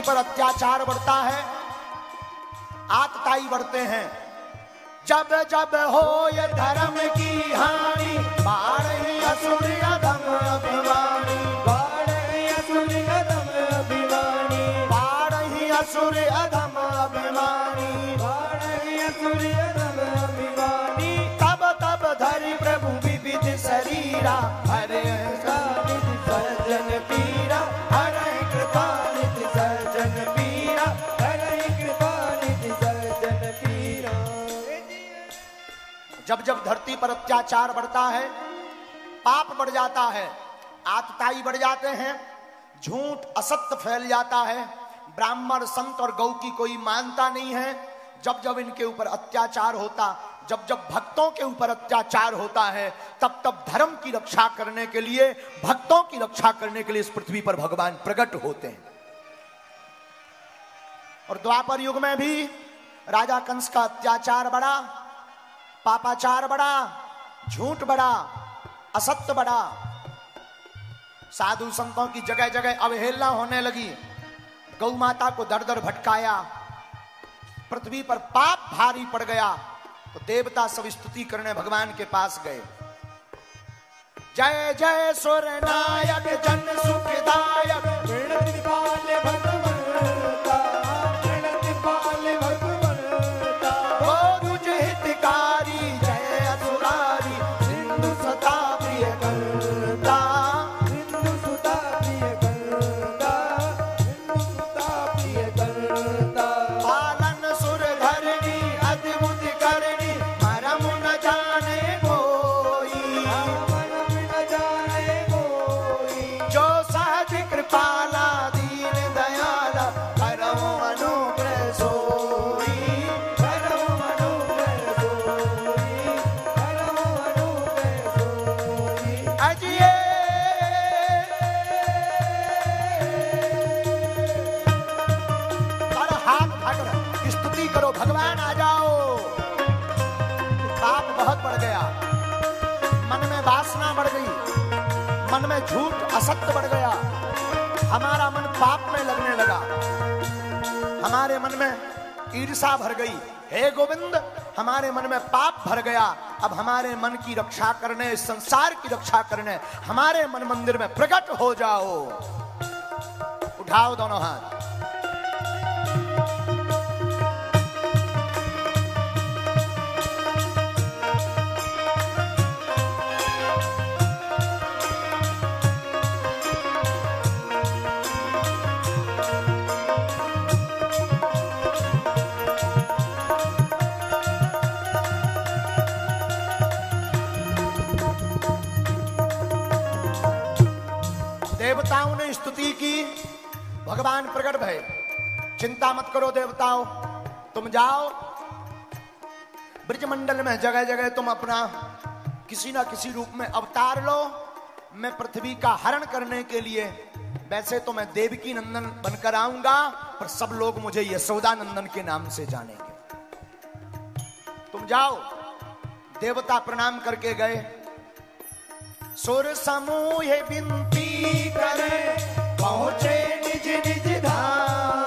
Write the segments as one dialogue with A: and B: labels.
A: पर अत्याचार बढ़ता है, आतताई बढ़ते हैं। जब जब हो ये धर्म की हानि, बाढ़ असुर अधम अभिमानी,
B: बाढ़ असुर अधम अभिमानी,
A: बाढ़ असुर अधम अभिमानी,
B: बाढ़ असुर अधम अभिमानी।
A: तब तब धरि प्रभु विविध शरीरा, हरे
B: सज्जन पीरा, हरे कृपा निधि सज्जन पीरा, हरे कृपा निधि सज्जन पीरा।
A: जब जब धरती पर अत्याचार बढ़ता है, पाप बढ़ जाता है, आतताई बढ़ जाते हैं, झूठ असत्य फैल जाता है, ब्राह्मण संत और गौ की कोई मानता नहीं है। जब जब इनके ऊपर अत्याचार होता, जब जब भक्तों के ऊपर अत्याचार होता है, तब तब धर्म की रक्षा करने के लिए, भक्तों की रक्षा करने के लिए इस पृथ्वी पर भगवान प्रकट होते हैं। और द्वापर युग में भी राजा कंस का अत्याचार बढ़ा, पापाचार बढ़ा, झूठ बढ़ा, असत्य बढ़ा, साधु संतों की जगह जगह अवहेलना होने लगी, गौ माता को दर दर भटकाया, पृथ्वी पर पाप भारी पड़ गया। तो देवता सब स्तुति करने भगवान के पास गए। जय जय सुर नायक जन सुखदायक,
B: प्रणति पाल भगवंता, प्रणति पाल भगवंता।
A: गोरुज हितकारी, जय असुरारी, सिंधु सता प्रिय करता,
B: सिंधु सुता प्रिय करता, सिंधु सुता प्रिय करता।
A: पालन सुर धरणी, अद्भुत करणी, मरम न जाने कोई,
B: मरम न जाने कोई।
A: जो सहज कृपाला दीन दयाला, करम अनुग्रह सोई,
B: करम अनुग्रह सोई, करम अनुग्रह सोई।
A: अजिए और हाथ उठाकर स्तुति करो, भगवान आ जाओ। पाप बहुत बढ़ गया, मन में वासना बढ़ गई, मन में झूठ असत्य बढ़ गया, हमारा मन पाप में लगने लगा, हमारे मन में ईर्षा भर गई। हे गोविंद, हमारे मन में पाप भर गया, अब हमारे मन की रक्षा करने, इस संसार की रक्षा करने हमारे मन मंदिर में प्रकट हो जाओ। उठाओ दोनों हाथ। देवताओं ने स्तुति की, भगवान प्रकट भय। चिंता मत करो देवताओं, तुम जाओ ब्रजमंडल में जगह जगह तुम अपना किसी ना किसी रूप में अवतार लो। मैं पृथ्वी का हरण करने के लिए, वैसे तो मैं देवकी नंदन बनकर आऊंगा, पर सब लोग मुझे यशोदा नंदन के नाम से जानेंगे। तुम जाओ। देवता प्रणाम करके गए। सुर समूह विनती करे, पहुंचे निज निज धाम।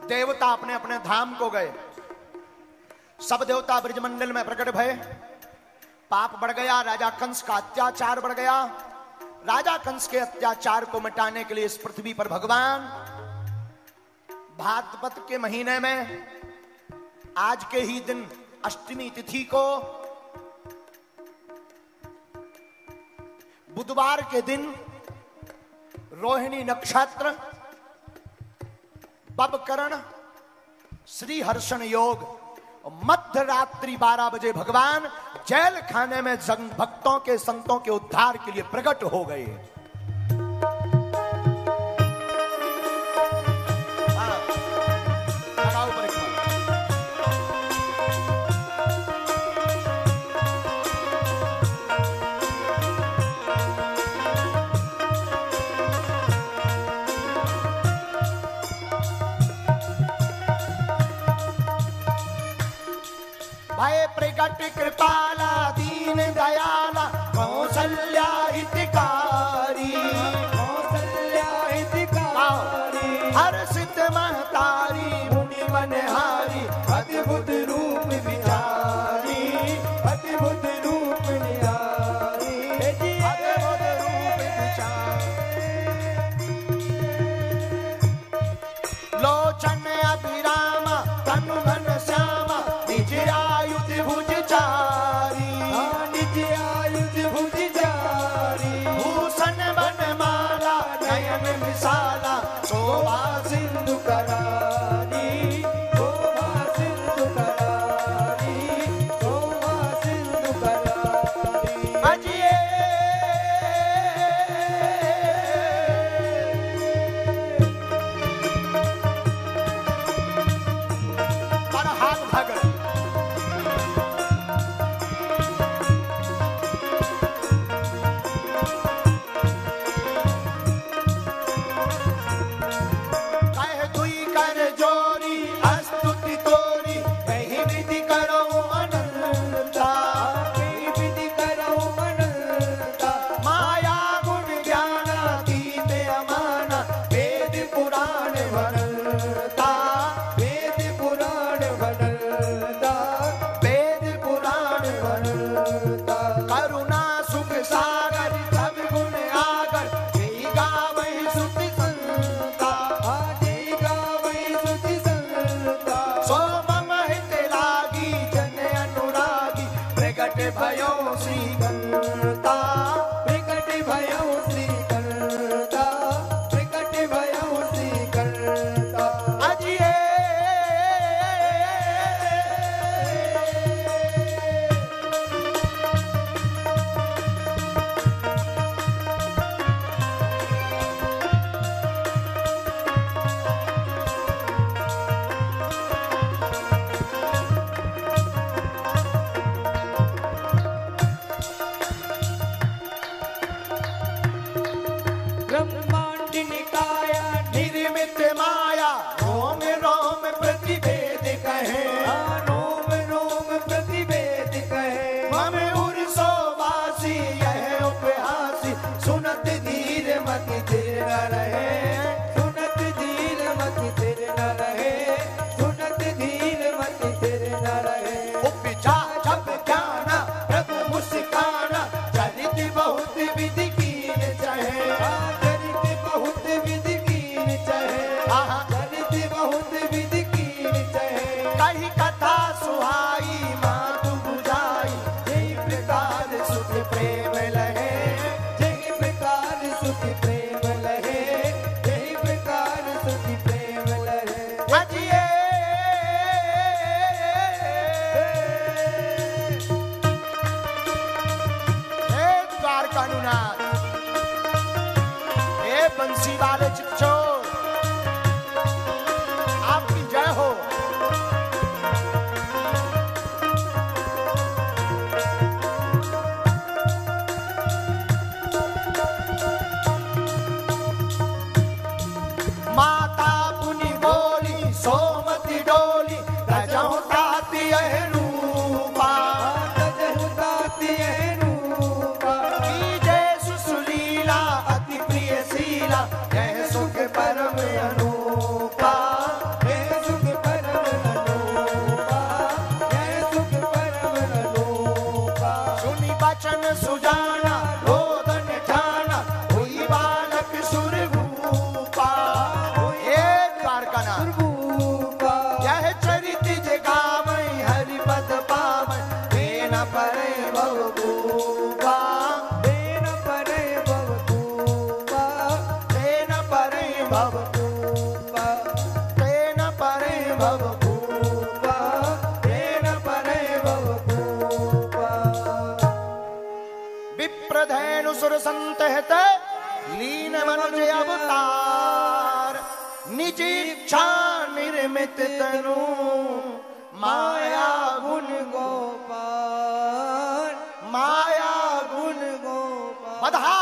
A: देवता अपने अपने धाम को गए। सब देवता ब्रजमंडल में प्रकट भये। पाप बढ़ गया, राजा कंस का अत्याचार बढ़ गया। राजा कंस के अत्याचार को मिटाने के लिए इस पृथ्वी पर भगवान भाद्रपद के महीने में आज के ही दिन अष्टमी तिथि को, बुधवार के दिन रोहिणी नक्षत्र, बबकरण, श्री हर्षण योग, मध्य रात्रि 12 बजे भगवान जेल खाने में भक्तों के, संतों के उद्धार के लिए प्रकट हो गए। भय प्रकट कृपाला दीन दयाला, कौशल्या हितकारी, श्रीकंता
B: प्रकट भयो श्रीकंता प्रकट भयो श्रीकंता
A: अजिए
B: ब्रह्मांड निकाया
A: निर्मित माया रोम रोम प्रतिभेद कहे
B: रोम रोम प्रतिवेद कहे
A: मम उर्सोवासी यह उपहासी सुनत धीर मति धीर न रहे
B: सुनत धीर मति थिर न रहे सुनत धीर मति थिर न रहे
A: उपजा जब ज्ञान प्रभु मुस्काना चरित बहुत विधि कीन चाहे
B: चरित बहुत विधि कीन चाहे चरित बहुत विधि कीन चाहे
A: कही कथा सुहाई मातु बुझाई जय प्रकार सुख प्रेम लहे
B: जय प्रकार सुख प्रेम लहे जय प्रकार सुख प्रेम लहे
A: अजिए हे द्वारकानुनाथ हे बंसी वाले चिपचोर आपकी जय हो माता पुनि बोली सोमति डोली रजों ताती यह रूपा कीजे सुशीला अति प्रिय शीला यह सुख परम अनूपा सुनी बचन सुजाना रोदन ठाना हुई बालक सुर भूपा हे द्वारकानाथ यह चरित जगावै हरि पद पावै तेन परे भवभूपा तेन परे भवभूपा तेन परे भवभूपा तेन परे भवभूपा तेन परे भवभूपा विप्रधेनु सुर संतहत लीन मनुज अवतार निज इच्छा निर्मित तनु माया गुण
B: गोपाल
A: माया गुण
B: गोपाल
A: बधा